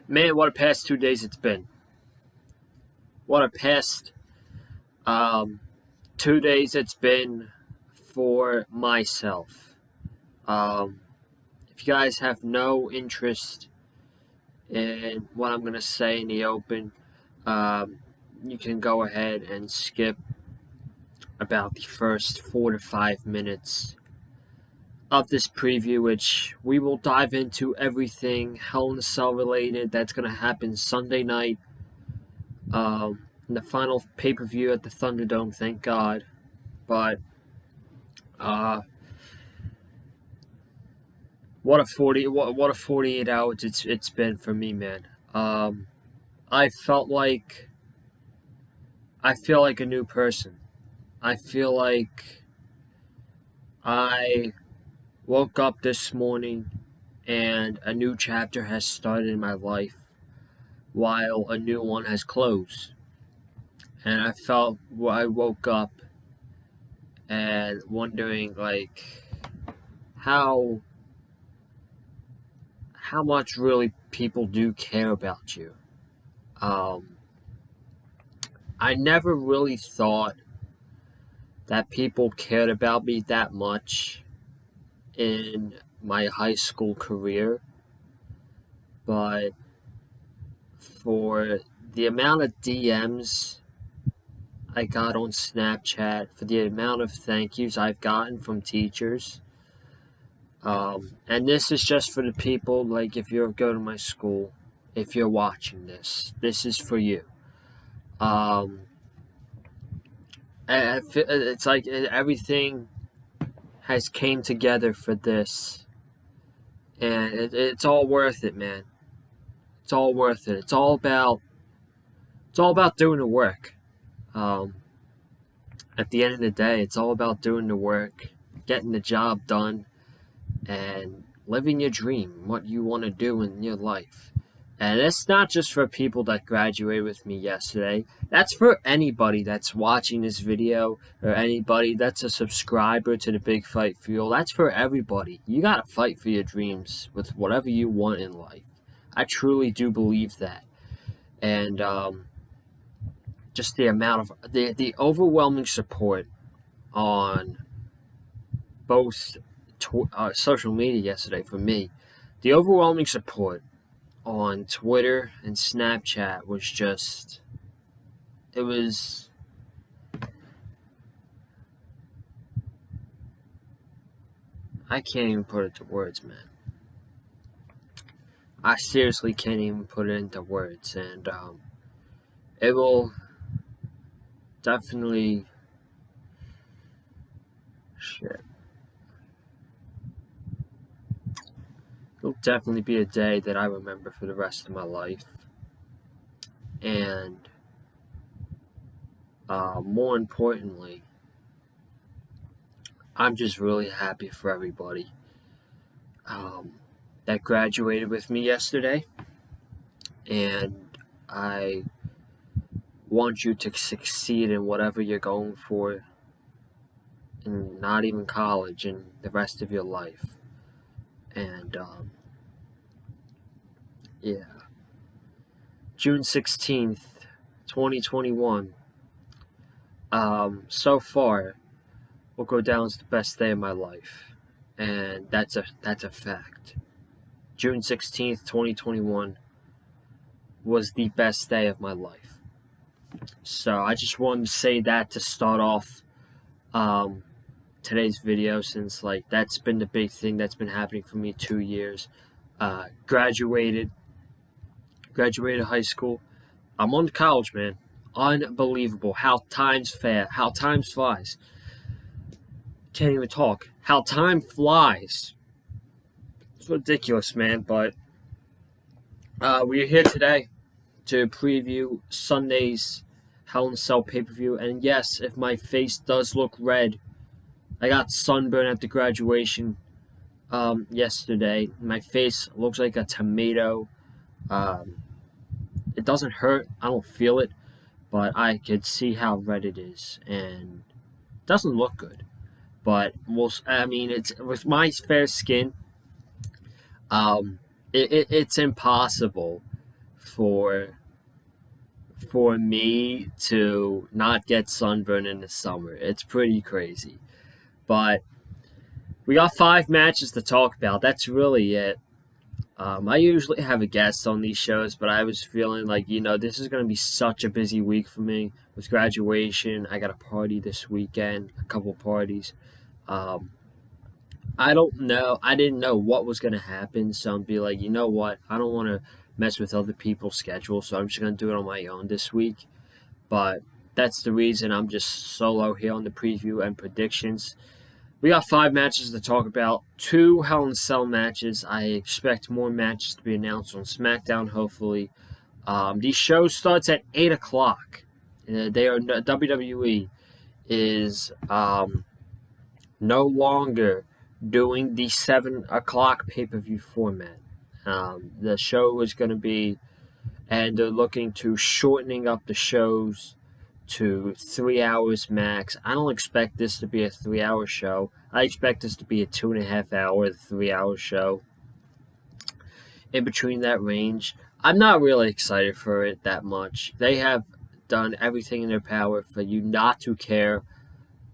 Man, what a past 2 days it's been. What a past 2 days it's been for myself. If you guys have no interest in what I'm going to say in the open, um, you can go ahead and skip about the first 4 to 5 minutes of this preview, which we will dive into everything Hell in a Cell related that's going to happen Sunday night. In the final pay-per-view at the Thunderdome, thank God. But what a 48 hours it's been for me, man. I feel like a new person. I feel like I woke up this morning and a new chapter has started in my life while a new one has closed. And I woke up and wondering how much really people do care about you. I never really thought that people cared about me that much in my high school career, but for the amount of DMs I got on Snapchat, for the amount of thank yous I've gotten from teachers, and this is just for the people, like if you go to my school, if you're watching this is for you. It's like everything has came together for this, and it's all worth it, man. It's all worth it. It's all about doing the work. At the end of the day, it's all about doing the work, getting the job done, and living your dream, what you want to do in your life. And it's not just for people that graduated with me yesterday. That's for anybody that's watching this video or anybody that's a subscriber to the Big Fight Fuel. That's for everybody. You got to fight for your dreams with whatever you want in life. I truly do believe that. And just the amount of the overwhelming support on both social media yesterday for me. The overwhelming support on Twitter and Snapchat was just, it was, I can't even put it to words, man. I seriously can't even put it into words, and it will definitely, it'll definitely be a day that I remember for the rest of my life. And more importantly, I'm just really happy for everybody that graduated with me yesterday. And I want you to succeed in whatever you're going for, and not even college, and the rest of your life. And yeah, June 16th, 2021. So far, will go down as the best day of my life, and that's a fact. June 16th, 2021 was the best day of my life. So I just wanted to say that to start off today's video, since that's been the big thing that's been happening for me 2 years. Graduated high school. I'm on to college, man. Unbelievable how time flies. Can't even talk. How time flies. It's ridiculous, man. But we're here today to preview Sunday's Hell in a Cell pay-per-view. And yes, if my face does look red, I got sunburn at the graduation yesterday. My face looks like a tomato. It doesn't hurt. I don't feel it. But I could see how red it is. And it doesn't look good. But it's with my fair skin, it's impossible for me to not get sunburn in the summer. It's pretty crazy. But we got 5 matches to talk about. That's really it. I usually have a guest on these shows, but I was feeling like, this is going to be such a busy week for me with graduation. I got a party this weekend, a couple parties. I don't know. I didn't know what was going to happen, so I'm be like, you know what? I don't want to mess with other people's schedules, so I'm just going to do it on my own this week. But that's the reason I'm just solo here on the preview and predictions. We got 5 matches to talk about, 2 Hell in a Cell matches. I expect more matches to be announced on SmackDown, hopefully. These shows starts at 8 o'clock. WWE is no longer doing the 7 o'clock pay-per-view format. The show is going to be, and they're looking to shortening up the shows to 3 hours max. I don't expect this to be a 3-hour show. I expect this to be a 2.5 hour, 3-hour show. In between that range, I'm not really excited for it that much. They have done everything in their power for you not to care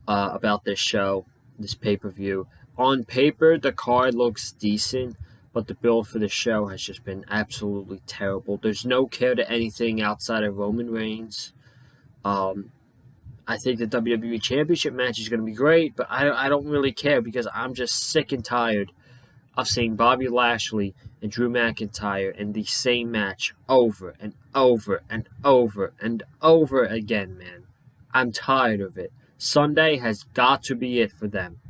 about this show, this pay-per-view. On paper, the card looks decent, but the build for the show has just been absolutely terrible. There's no care to anything outside of Roman Reigns. I think the WWE Championship match is going to be great, but I don't really care because I'm just sick and tired of seeing Bobby Lashley and Drew McIntyre in the same match over and over and over and over again, man. I'm tired of it. Sunday has got to be it for them.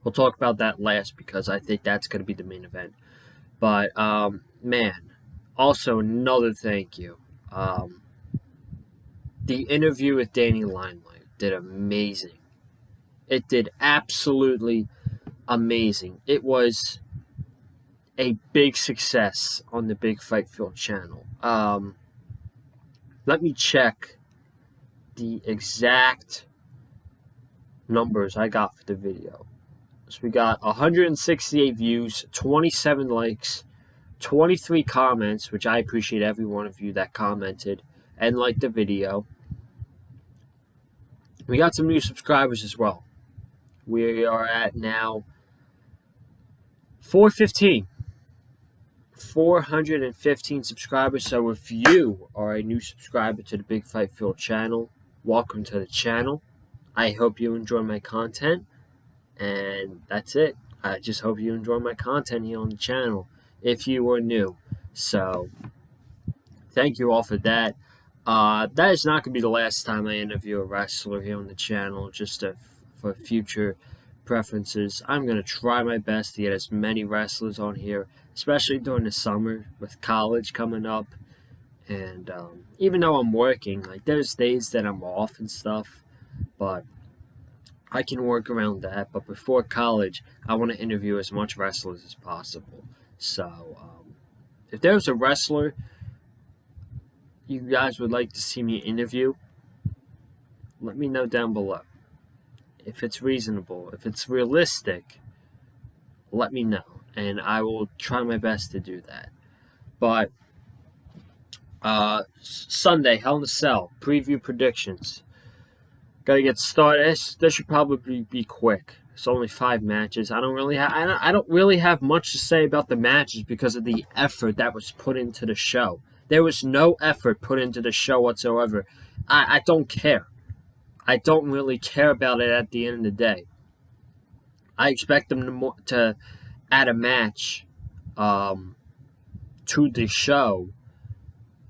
We'll talk about that last because I think that's going to be the main event. But, man, also another thank you. The interview with Danny Limelight did amazing. It did absolutely amazing. It was a big success on the Big Fight Field channel. Let me check the exact numbers I got for the video. So we got 168 views, 27 likes, 23 comments, which I appreciate every one of you that commented and liked the video. We got some new subscribers as well. We are at now 415 subscribers. So if you are a new subscriber to the Big Fight Field channel, welcome to the channel. I hope you enjoy my content. And that's it. I just hope you enjoy my content here on the channel if you are new. So, thank you all for that. That is not going to be the last time I interview a wrestler here on the channel, just for future preferences. I'm going to try my best to get as many wrestlers on here, especially during the summer with college coming up. And even though I'm working, like there's days that I'm off and stuff, but I can work around that. But before college, I want to interview as much wrestlers as possible. So, if there's a wrestler you guys would like to see me interview, let me know down below. If it's reasonable, if it's realistic, let me know. And I will try my best to do that. But, Sunday, Hell in a Cell, preview predictions. Gotta get started. This should probably be quick. It's only 5 matches. I don't really have much to say about the matches because of the effort that was put into the show. There was no effort put into the show whatsoever. I don't care. I don't really care about it at the end of the day. I expect them to add a match to the show,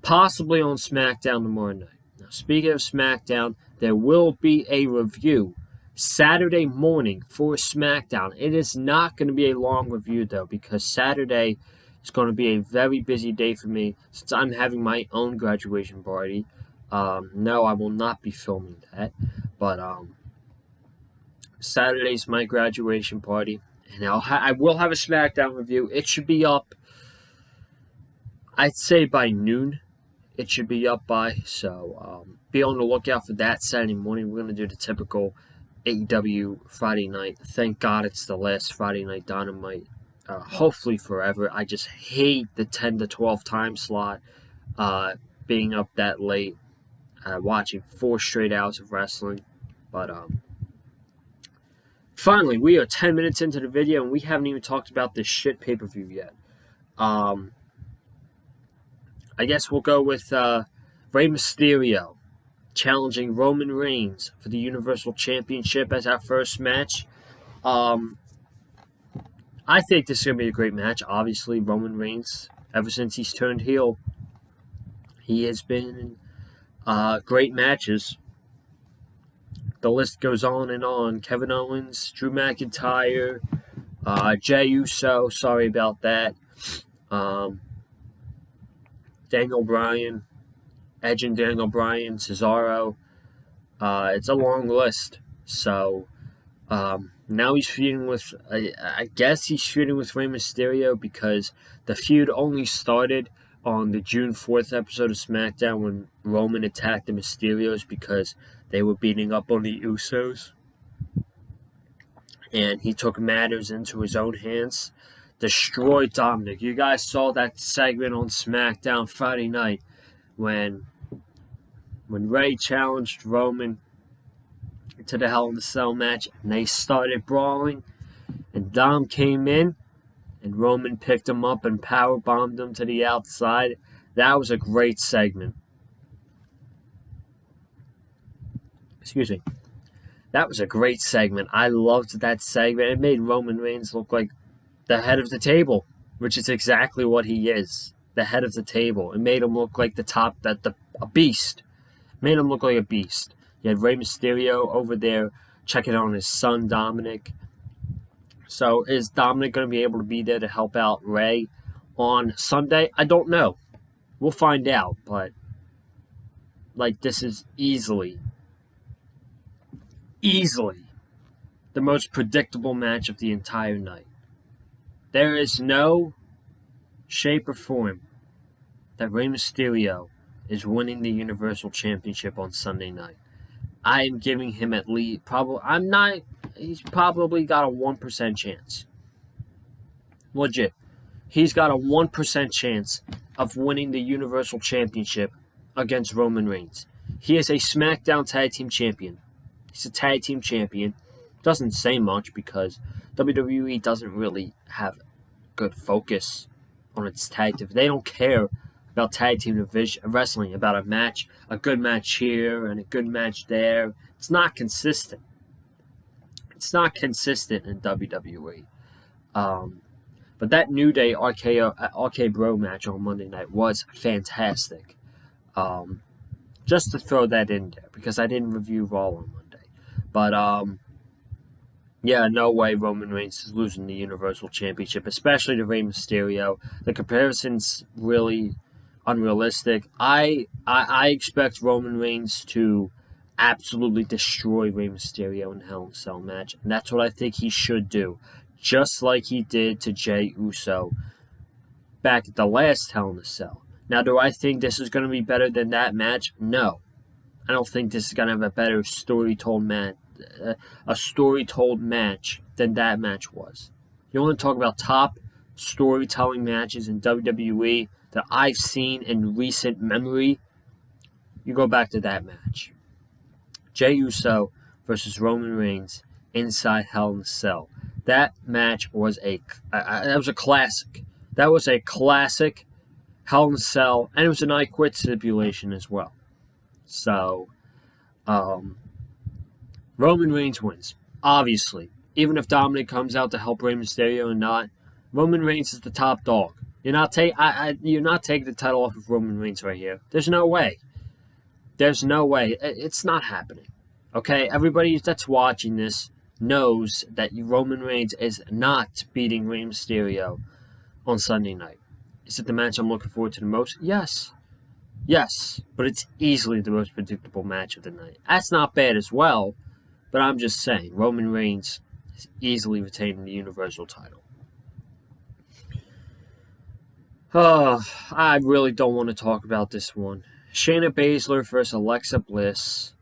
possibly on SmackDown tomorrow night. Now, speaking of SmackDown, there will be a review Saturday morning for SmackDown. It is not going to be a long review, though, because Saturday is going to be a very busy day for me since I'm having my own graduation party. No, I will not be filming that, but Saturday's my graduation party, and I will have a SmackDown review. It should be up, I'd say, by noon. It should be up by, so be on the lookout for that Saturday morning. We're going to do the typical AEW Friday night. Thank God it's the last Friday night Dynamite hopefully forever. I just hate the 10 to 12 time slot, being up that late, watching 4 straight hours of wrestling. But finally, we are 10 minutes into the video, and we haven't even talked about this shit pay-per-view yet. I guess we'll go with Rey Mysterio challenging Roman Reigns for the Universal Championship as our first match. I think this is going to be a great match. Obviously, Roman Reigns, ever since he's turned heel, he has been in great matches. The list goes on and on. Kevin Owens, Drew McIntyre, Jey Uso, sorry about that. Daniel Bryan, Edge and Daniel Bryan, Cesaro. It's a long list. So now he's feuding with, I guess he's feuding with Rey Mysterio because the feud only started on the June 4th episode of SmackDown when Roman attacked the Mysterios because they were beating up on the Usos. And he took matters into his own hands, destroyed Dominic. You guys saw that segment on SmackDown Friday night when Rey challenged Roman to the Hell in a Cell match, and they started brawling, and Dom came in, and Roman picked him up and powerbombed him to the outside. That was a great segment. Excuse me. That was a great segment. I loved that segment. It made Roman Reigns look like the head of the table, which is exactly what he is, the head of the table. It made him look like a beast. It made him look like a beast. You had Rey Mysterio over there checking on his son, Dominic. So is Dominic going to be able to be there to help out Rey on Sunday? I don't know. We'll find out. But, this is easily the most predictable match of the entire night. There is no shape or form that Rey Mysterio is winning the Universal Championship on Sunday night. I am giving him at least he's probably got a 1% chance. Legit. He's got a 1% chance of winning the Universal Championship against Roman Reigns. He is a SmackDown Tag Team Champion. He's a Tag Team Champion. Doesn't say much because WWE doesn't really have good focus on its tag team. They don't care about tag team division wrestling, about a match, a good match here and a good match there. It's not consistent. It's not consistent in WWE. But that New Day RK Bro match on Monday night was fantastic. Just to throw that in there because I didn't review Raw on Monday. But yeah, no way Roman Reigns is losing the Universal Championship, especially to Rey Mysterio. The comparison's really unrealistic. I expect Roman Reigns to absolutely destroy Rey Mysterio in the Hell in a Cell match, and that's what I think he should do, just like he did to Jey Uso back at the last Hell in a Cell. Now, do I think this is going to be better than that match? No. I don't think this is going to have a better story-told match than that match was. You want to talk about top storytelling matches in WWE that I've seen in recent memory? You go back to that match. Jey Uso versus Roman Reigns inside Hell in a Cell. That match was a classic. That was a classic Hell in a Cell, and it was an I Quit stipulation as well. So, Roman Reigns wins. Obviously. Even if Dominic comes out to help Rey Mysterio or not, Roman Reigns is the top dog. You're not taking the title off of Roman Reigns right here. There's no way. There's no way. It's not happening. Okay? Everybody that's watching this knows that Roman Reigns is not beating Rey Mysterio on Sunday night. Is it the match I'm looking forward to the most? Yes. Yes. But it's easily the most predictable match of the night. That's not bad as well. But I'm just saying, Roman Reigns is easily retaining the Universal title. I really don't want to talk about this one. Shayna Baszler versus Alexa Bliss.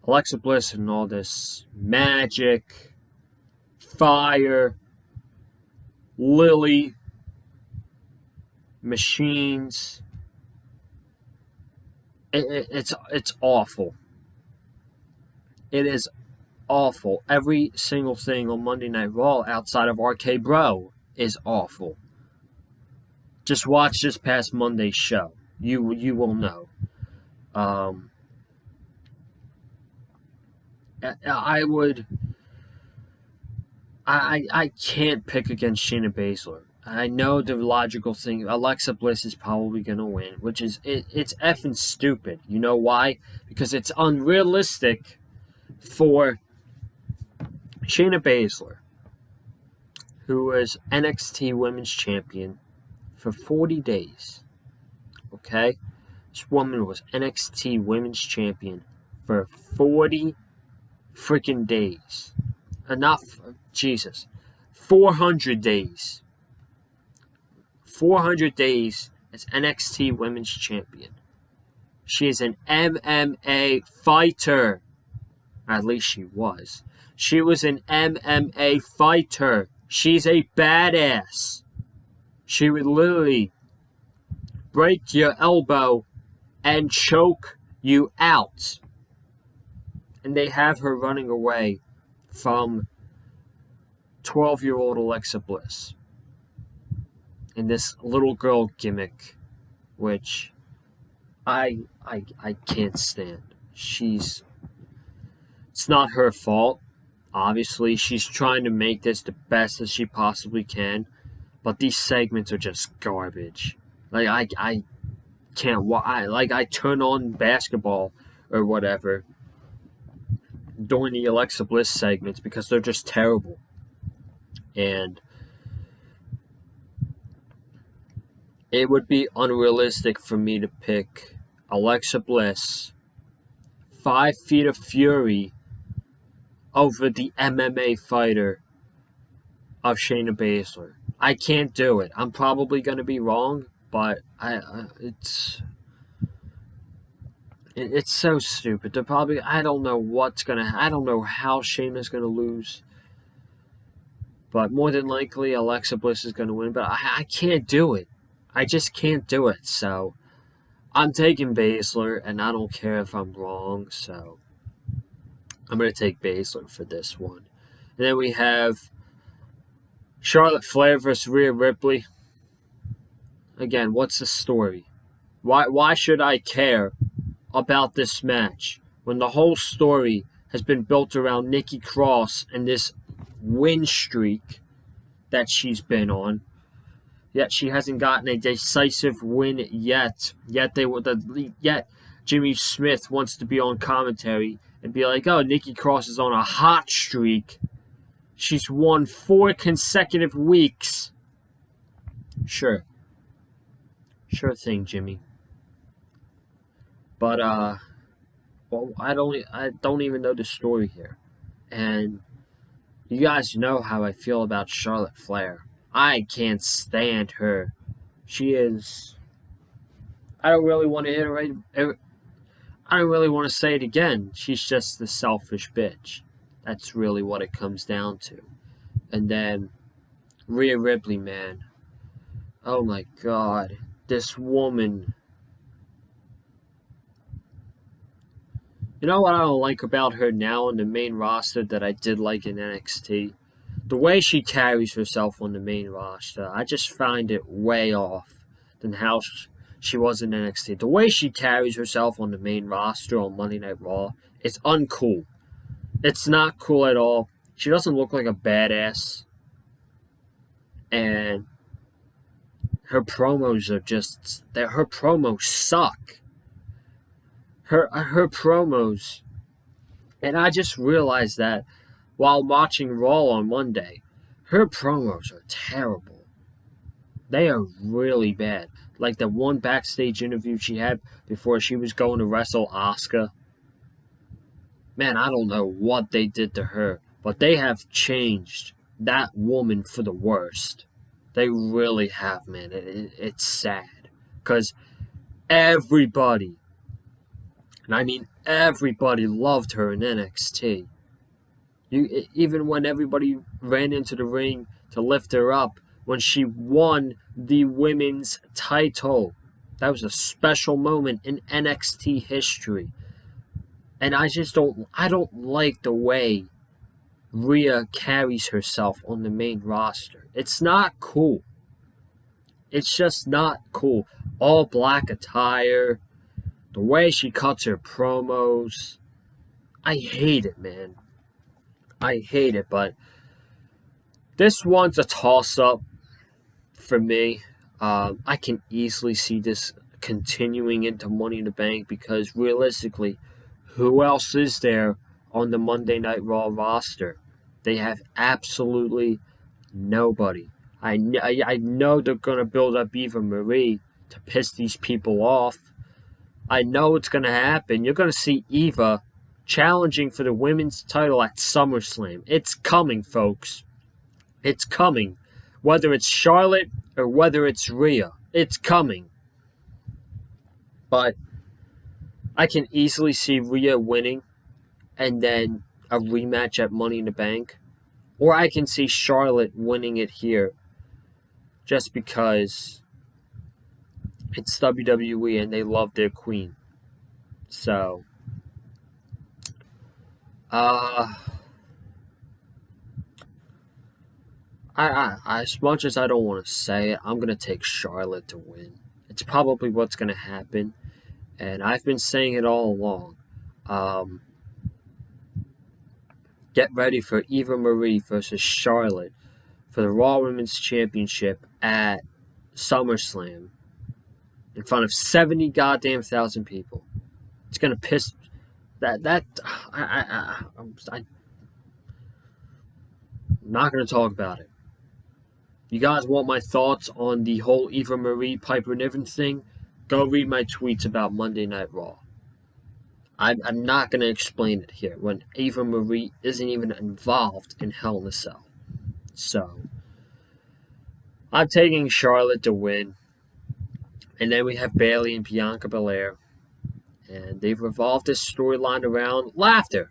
Alexa Bliss and all this magic, fire, Lily, machines. It's awful. It is awful. Every single thing on Monday Night Raw outside of RK Bro is awful. Just watch this past Monday's show. You will know. I can't pick against Shayna Baszler. I know the logical thing. Alexa Bliss is probably gonna win, which is it's effing stupid. You know why? Because it's unrealistic for Shayna Baszler, who was NXT Women's Champion for 40 days. Okay? This woman was NXT Women's Champion for 40 freaking days. Enough. Jesus. 400 days. 400 days as NXT Women's Champion. She is an MMA fighter. At least she was. She was an MMA fighter. She's a badass. She would literally break your elbow and choke you out. And they have her running away from 12-year-old Alexa Bliss. And this little girl gimmick, which I can't stand. It's not her fault. Obviously, she's trying to make this the best as she possibly can. But these segments are just garbage. Like, I can't watch. I turn on basketball or whatever during the Alexa Bliss segments because they're just terrible. And it would be unrealistic for me to pick Alexa Bliss, 5 Feet of Fury, over the MMA fighter of Shayna Baszler. I can't do it. I'm probably going to be wrong, but it's so stupid. They're probably, I don't know how Shayna's going to lose. But more than likely, Alexa Bliss is going to win. But I can't do it. I just can't do it. So I'm taking Baszler, and I don't care if I'm wrong. So I'm going to take Baszler for this one. And then we have Charlotte Flair versus Rhea Ripley. Again, what's the story? Why should I care about this match when the whole story has been built around Nikki Cross and this win streak that she's been on? Yet she hasn't gotten a decisive win yet. Yet Jimmy Smith wants to be on commentary and be like, "Oh, Nikki Cross is on a hot streak. She's won 4 consecutive weeks." Sure thing, Jimmy. But well, I don't even know the story here, and you guys know how I feel about Charlotte Flair. I can't stand her. She is. I don't really want to iterate. I don't really want to say it again. She's just the selfish bitch. That's really what it comes down to. And then Rhea Ripley, man. Oh my God. This woman. You know what I don't like about her now on the main roster that I did like in NXT? The way she carries herself on the main roster. I just find it way off than how she was in NXT. The way she carries herself on the main roster on Monday Night Raw is uncool. It's not cool at all. She doesn't look like a badass. And her promos are just... her promos suck. Her promos... And I just realized that while watching Raw on Monday. Her promos are terrible. They are really bad. Like the one backstage interview she had before she was going to wrestle Asuka. Man, I don't know what they did to her, but they have changed that woman for the worst. They really have, man. It's sad. Because everybody, and I mean everybody, loved her in NXT. Even when everybody ran into the ring to lift her up, when she won the women's title. That was a special moment in NXT history. And I don't like the way Rhea carries herself on the main roster. It's not cool. It's just not cool. All black attire, the way she cuts her promos. I hate it, man. I hate it, but this one's a toss-up for me. I can easily see this continuing into Money in the Bank because realistically, who else is there on the Monday Night Raw roster? They have absolutely nobody. I know they're going to build up Eva Marie to piss these people off. I know it's going to happen. You're going to see Eva challenging for the women's title at SummerSlam. It's coming, folks. It's coming. Whether it's Charlotte or whether it's Rhea, it's coming. But I can easily see Rhea winning and then a rematch at Money in the Bank. Or I can see Charlotte winning it here just because it's WWE and they love their queen. So, as much as I don't want to say it, I'm going to take Charlotte to win. It's probably what's going to happen. And I've been saying it all along. Get ready for Eva Marie versus Charlotte for the Raw Women's Championship at SummerSlam in front of 70 goddamn thousand people. It's going to piss... I'm not going to talk about it. You guys want my thoughts on the whole Eva Marie Piper Niven thing? Go read my tweets about Monday Night Raw. I'm not going to explain it here when Eva Marie isn't even involved in Hell in a Cell. So, I'm taking Charlotte to win. And then we have Bayley and Bianca Belair. And they've revolved this storyline around laughter.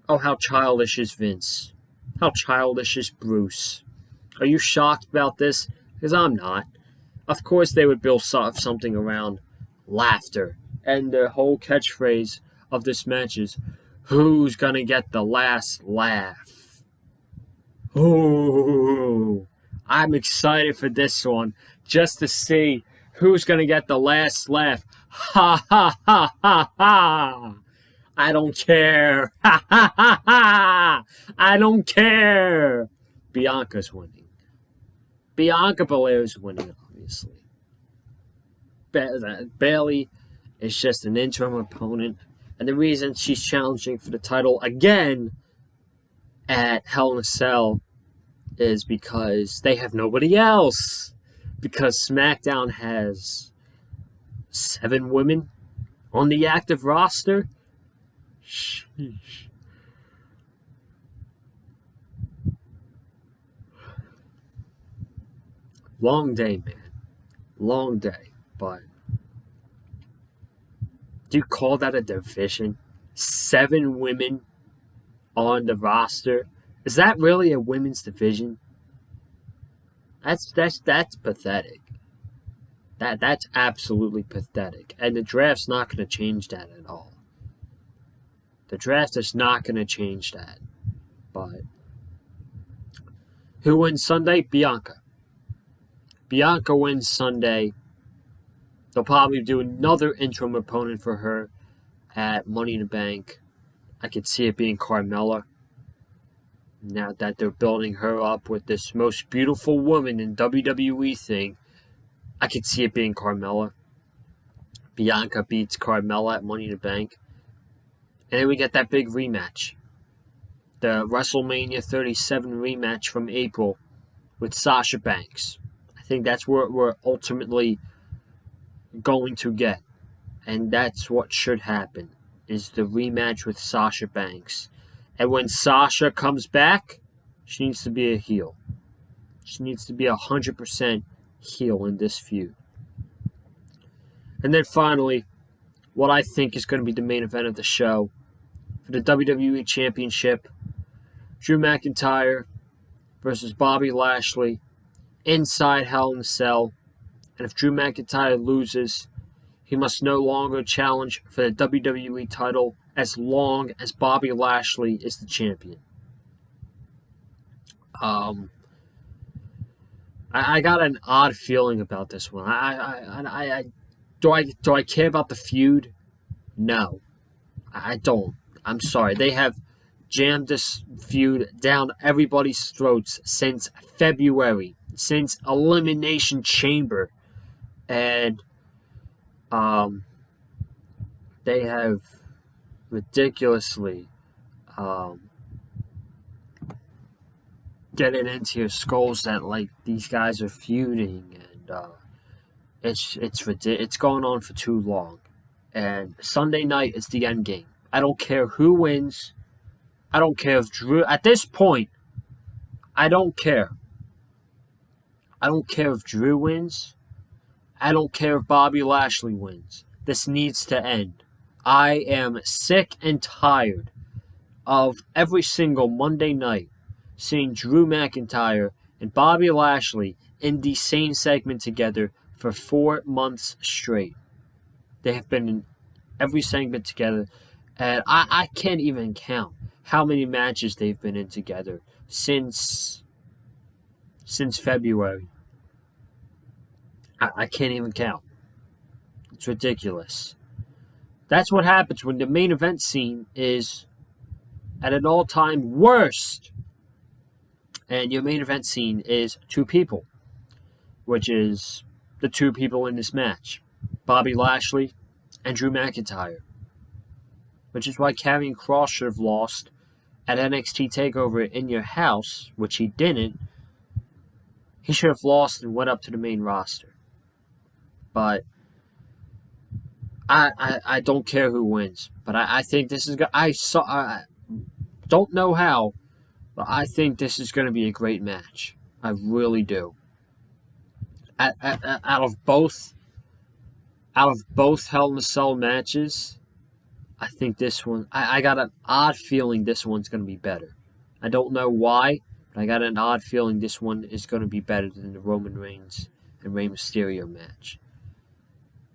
Oh, how childish is Vince? How childish is Bruce? Are you shocked about this? Because I'm not. Of course they would build something around laughter. And the whole catchphrase of this match is, who's going to get the last laugh? Ooh, I'm excited for this one. Just to see who's going to get the last laugh. Ha, ha, ha, ha, ha. I don't care. Ha, ha, ha, ha. I don't care. Bianca's winning. Bianca Belair's winning, obviously. Bayley is just an interim opponent. And the reason she's challenging for the title again at Hell in a Cell is because they have nobody else. Because SmackDown has 7 women on the active roster. Sheesh. Long day, man. Long day. But do you call that a division? 7 women on the roster? Is that really a women's division? That's pathetic. That's absolutely pathetic. And the draft's not going to change that at all. The draft is not going to change that. But who wins Sunday? Bianca. Bianca wins Sunday. They'll probably do another interim opponent for her at Money in the Bank. I could see it being Carmella. Now that they're building her up with this most beautiful woman in WWE thing, I could see it being Carmella. Bianca beats Carmella at Money in the Bank. And then we get that big rematch. The WrestleMania 37 rematch from April with Sasha Banks. I think that's what we're ultimately going to get. And that's what should happen, is the rematch with Sasha Banks. And when Sasha comes back, she needs to be a heel. She needs to be 100% heel in this feud. And then finally, what I think is going to be the main event of the show, for the WWE Championship, Drew McIntyre versus Bobby Lashley inside Hell in a Cell. And if Drew McIntyre loses, he must no longer challenge for the WWE title as long as Bobby Lashley is the champion. I got an odd feeling about this one. Do I care about the feud? No, I don't. I'm sorry. They have jammed this feud down everybody's throats since February, since Elimination Chamber, and they have ridiculously getting into your skulls that like these guys are feuding, and it's going on for too long. And Sunday night is the end game. I don't care who wins. I don't care if Drew. At this point, I don't care. I don't care if Drew wins. I don't care if Bobby Lashley wins. This needs to end. I am sick and tired of every single Monday night seeing Drew McIntyre and Bobby Lashley in the same segment together for 4 months straight. They have been in every segment together, and I can't even count how many matches they've been in together since February. I can't even count. It's ridiculous. That's what happens when the main event scene is at an all-time worst. And your main event scene is two people, which is the two people in this match, Bobby Lashley and Drew McIntyre. Which is why Karrion Kross should have lost at NXT TakeOver in your house, which he didn't. He should have lost and went up to the main roster. But I don't care who wins. But I think this is I don't know how, but I think this is going to be a great match. I really do. Out of both Hell in a Cell matches, I think this one, I got an odd feeling this one's going to be better. I don't know why, but I got an odd feeling this one is going to be better than the Roman Reigns and Rey Mysterio match.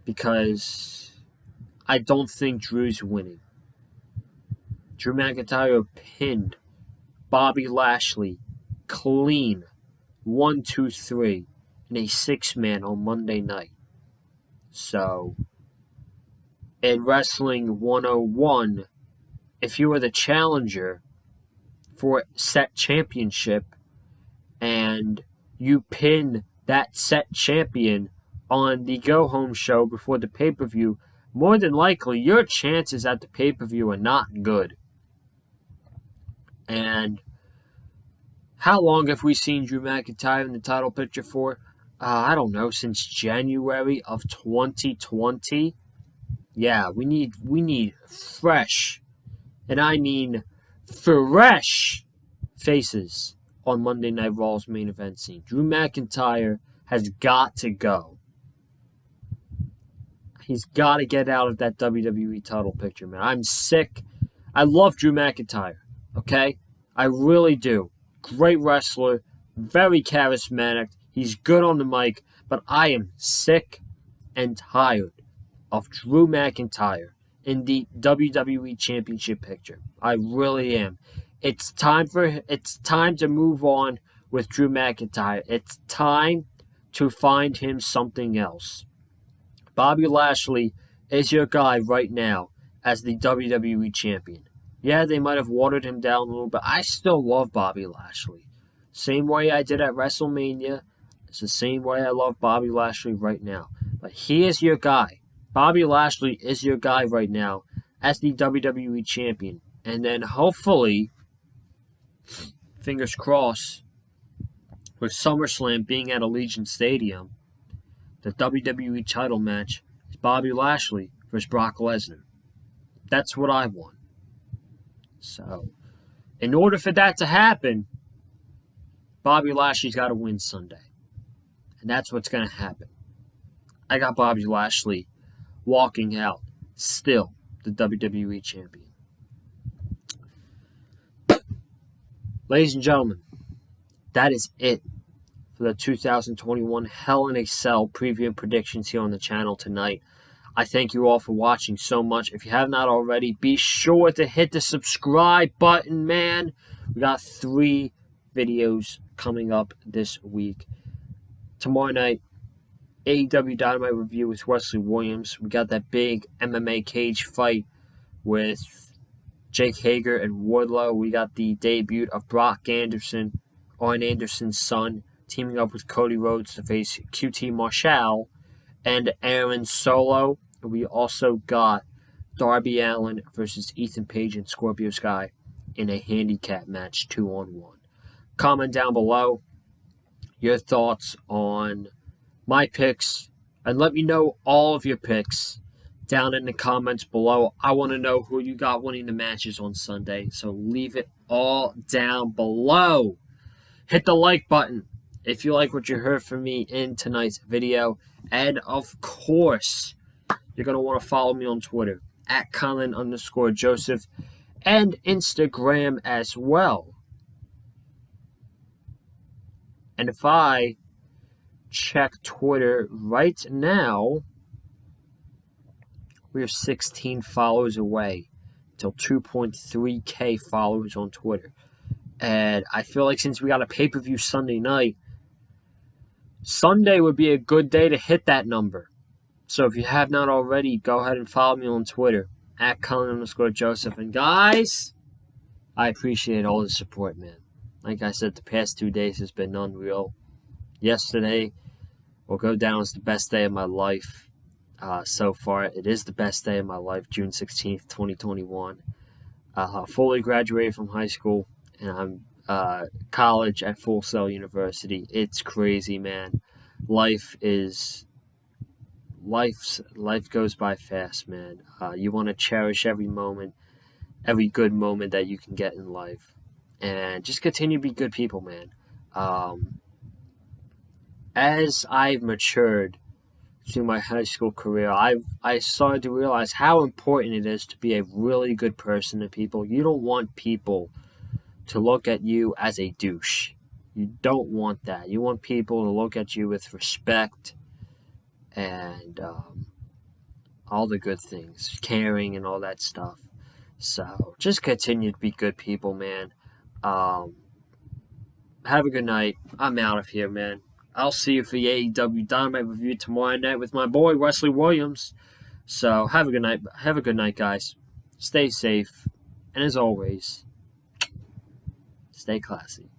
Because I don't think Drew's winning. Drew McIntyre pinned Bobby Lashley clean 1, 2, 3 in a 6-man on Monday night. So, in Wrestling 101, if you were the challenger for set championship and you pin that set champion on the go-home show before the pay-per-view, more than likely your chances at the pay-per-view are not good. And how long have we seen Drew McIntyre in the title picture for? I don't know, since January of 2020. Yeah, we need fresh, and I mean fresh, faces on Monday Night Raw's main event scene. Drew McIntyre has got to go. He's got to get out of that WWE title picture, man. I'm sick. I love Drew McIntyre, okay? I really do. Great wrestler, very charismatic. He's good on the mic, but I am sick and tired of Drew McIntyre in the WWE Championship picture. I really am. It's time to move on with Drew McIntyre. It's time to find him something else. Bobby Lashley is your guy right now as the WWE Champion. Yeah, they might have watered him down a little, but I still love Bobby Lashley. Same way I did at WrestleMania. It's the same way I love Bobby Lashley right now. But he is your guy. Bobby Lashley is your guy right now as the WWE Champion. And then hopefully, fingers crossed, with SummerSlam being at Allegiant Stadium, the WWE title match is Bobby Lashley versus Brock Lesnar. That's what I want. So, in order for that to happen, Bobby Lashley's got to win Sunday. And that's what's going to happen. I got Bobby Lashley walking out, still the WWE Champion. Ladies and gentlemen, that is it for the 2021 Hell in a Cell preview and predictions here on the channel tonight. I thank you all for watching so much. If you have not already, be sure to hit the subscribe button, man. We got 3 videos coming up this week. Tomorrow night, AEW Dynamite review with Wesley Williams. We got that big MMA cage fight with Jake Hager and Wardlow. We got the debut of Brock Anderson, Arn Anderson's son, teaming up with Cody Rhodes to face QT Marshall and Aaron Solo. We also got Darby Allin versus Ethan Page and Scorpio Sky in a handicap match 2-on-1. Comment down below your thoughts on my picks and let me know all of your picks down in the comments below. I want to know who you got winning the matches on Sunday, so leave it all down below. Hit the like button if you like what you heard from me in tonight's video, and of course, you're going to want to follow me on Twitter, at Colin_Joseph, and Instagram as well. And if I check Twitter right now, we are 16 followers away till 2.3K followers on Twitter. And I feel like since we got a pay-per-view Sunday night, Sunday would be a good day to hit that number. So if you have not already, go ahead and follow me on Twitter, at Colin_Joseph. And guys, I appreciate all the support, man. Like I said, the past 2 days has been unreal. Yesterday will go down as the best day of my life. So far, it is the best day of my life, June 16th, 2021. Fully graduated from high school, and I'm college at Full Sail University. It's crazy, man. Life goes by fast, man. You want to cherish every moment, every good moment that you can get in life, and just continue to be good people, man. As I've matured through my high school career, I started to realize how important it is to be a really good person to people. You don't want people to look at you as a douche. You don't want that. You want people to look at you with respect and all the good things, caring and all that stuff. So just continue to be good people, man. Have a good night. I'm out of here, man. I'll see you for the AEW Dynamite review tomorrow night with my boy Wesley Williams. So have a good night. Have a good night, guys. Stay safe, and as always, stay classy.